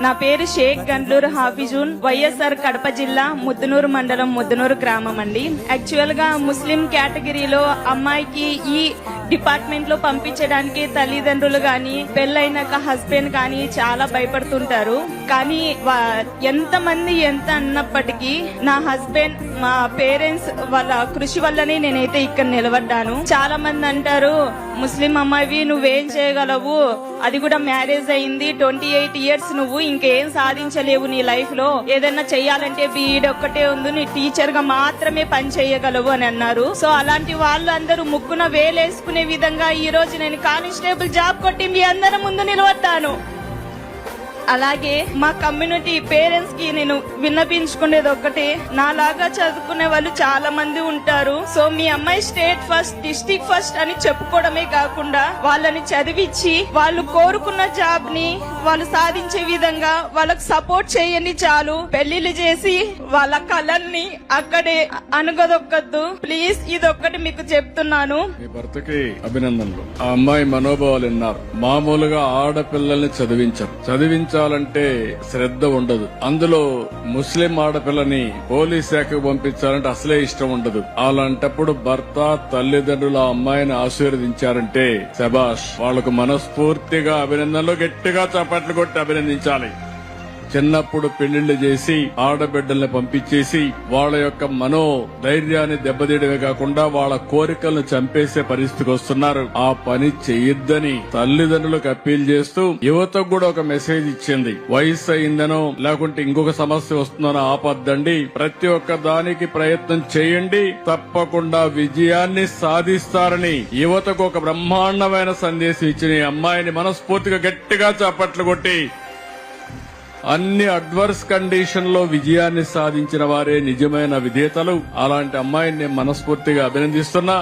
నా పేరు షేక్ గండ్లూరు హాఫిజూన్, వైఎస్ఆర్ కడప జిల్లా ముద్దునూరు మండలం ముద్దునూరు గ్రామం అండి. యాక్చువల్ గా ముస్లిం కేటగిరీలో అమ్మాయికి ఈ డిపార్ట్మెంట్ లో పంపించడానికి తల్లిదండ్రులు గాని పెళ్ళైనాక హస్బెండ్ గాని చాలా భయపడుతుంటారు. కానీ ఎంత అన్నప్పటికీ నా హస్బెండ్, మా పేరెంట్స్ వాళ్ళ కృషి వల్లనే నేనైతే ఇక్కడ నిలబడ్డాను. చాలా మంది అంటారు, ముస్లిం అమ్మాయివి నువ్వేం చేయగలవు, అది కూడా మ్యారేజ్ అయింది 28 ఇయర్స్, నువ్వు ఇంకేం సాధించలేవు నీ లైఫ్ లో, ఏదైనా చెయ్యాలంటే బీఈడ్ ఒక్కటే ఉంది, నీ టీచర్ గా మాత్రమే పని చేయగలవు అని అన్నారు. సో అలాంటి వాళ్ళు అందరూ ముక్కున వేలేసుకునే విధంగా ఈ రోజు నేను కానిస్టేబుల్ జాబ్ కొట్టి మీ అందరి ముందు నిలబడ్డాను. అలాగే మా కమ్యూనిటీ పేరెంట్స్ కి నేను విన్నపించుకునేది ఒక్కటే, నాలాగా చదువుకునే వాళ్ళు చాలా మంది ఉంటారు. సో మీ అమ్మాయి స్టేట్ ఫస్ట్, డిస్ట్రిక్ట్ ఫస్ట్ అని చెప్పుకోవడమే కాకుండా వాళ్ళని చదివించి వాళ్ళు కోరుకున్న జాబ్ ని వాళ్ళు సాధించే విధంగా వాళ్ళకి సపోర్ట్ చేయండి చాలు. పెళ్లిళ్ళు చేసి వాళ్ళ కళల్ని అక్కడే అనుగదొక్కద్దు ప్లీజ్. ఇదొక్కటి మీకు చెప్తున్నాను. మీ భర్తకి అభినందనలు. ఆ అమ్మాయి మనోభావాలు విన్నారు. మామూలుగా ఆడపిల్లల్ని చదివించాలంటే శ్రద్ధ ఉండదు. అందులో ముస్లిం ఆడపిల్లని పోలీస్ శాఖకు పంపించాలంటే అసలే ఇష్టం ఉండదు. అలాంటప్పుడు భర్త, తల్లిదండ్రులు ఆ అమ్మాయిని ఆశీర్వదించారంటే శబాష్, వాళ్లకు మనస్ఫూర్తిగా అభినందనలు గట్టిగా చప్పట్లు కొట్టి అభినందించాలి. చిన్నప్పుడు పెళ్లిళ్లు చేసి ఆడబిడ్డల్ని పంపించేసి వాళ్ళ యొక్క మనో ధైర్యాన్ని దెబ్బతీయడమే కాకుండా వాళ్ళ కోరికలను చంపేసే పరిస్థితికి వస్తున్నారు. ఆ పని చెయ్యొద్దని తల్లిదండ్రులకు అప్పీల్ చేస్తూ యువతకు కూడా ఒక మెసేజ్ ఇచ్చింది. వయసు అయిందనో లేకుంటే ఇంకొక సమస్య వస్తుందనో ఆపద్దండి, ప్రతి ఒక్క దానికి ప్రయత్నం చేయండి, తప్పకుండా విజయాన్ని సాధిస్తారని యువతకు ఒక బ్రహ్మాండమైన సందేశం ఇచ్చిన ఈ అమ్మాయిని మనస్ఫూర్తిగా గట్టిగా చప్పట్లు కొట్టి, అన్ని అడ్వర్స్ కండిషన్ లో విజయాన్ని సాధించిన వారే నిజమైన విజేతలు. అలాంటి అమ్మాయిని నేను మనస్ఫూర్తిగా అభినందిస్తున్నా.